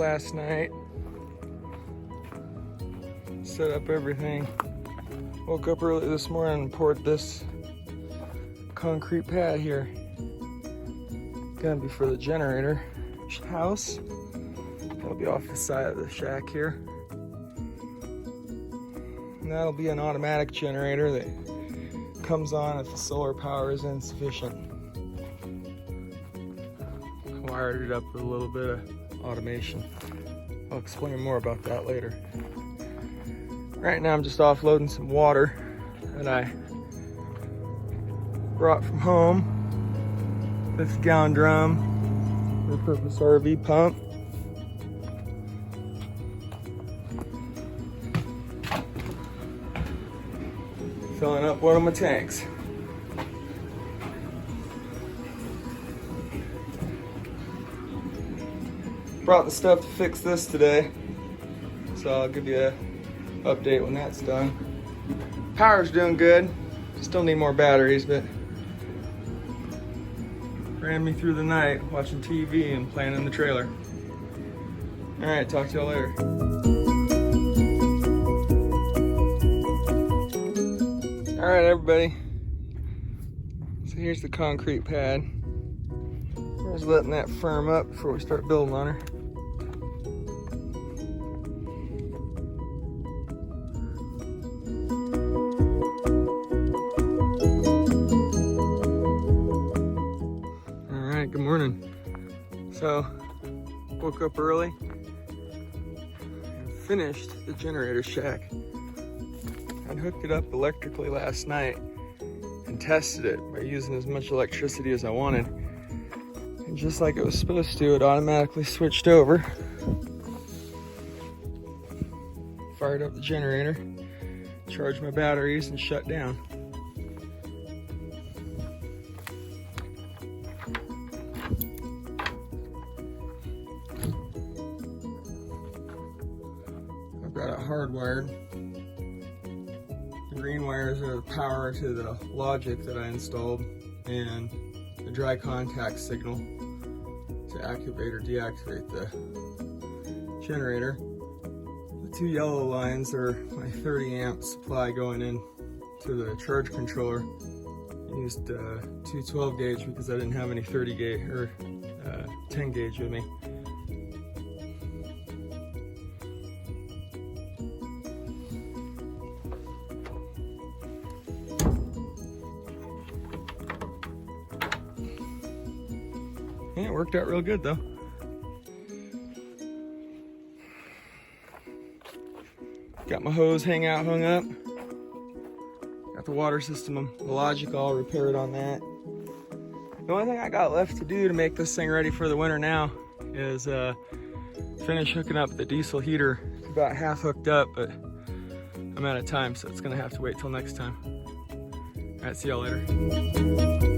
last night. Set up everything. Woke up early this morning and poured this concrete pad here. Gonna be for the generator house. That'll be off the side of the shack here. And that'll be an automatic generator that comes on if the solar power is insufficient. Wired it up with a little bit of automation. I'll explain more about that later. Right now I'm just offloading some water that I brought from home. 50-gallon drum, repurposed RV pump. Filling up one of my tanks. Brought the stuff to fix this today, so I'll give you an update when that's done. Power's doing good. Still need more batteries, but ran me through the night watching TV and playing in the trailer. All right, talk to y'all later. All right, everybody. So here's the concrete pad. We're just letting that firm up before we start building on her. All right, good morning. So, woke up early and finished the generator shack. I hooked it up electrically last night and tested it by using as much electricity as I wanted. And just like it was supposed to, it automatically switched over. Fired up the generator, charged my batteries, and shut down. I've got it hardwired. The green wires are the power to the logic that I installed, and the dry contact signal to activate or deactivate the generator. The two yellow lines are my 30 amp supply going in to the charge controller. I used 212 gauge because I didn't have any 30 gauge or 10 gauge with me. Yeah, it worked out real good though. Got my hose hung up. Got the water system, the logic all repaired on that. The only thing I got left to do to make this thing ready for the winter now is finish hooking up the diesel heater. It's about half hooked up, but I'm out of time, so it's gonna have to wait till next time. All right, see y'all later.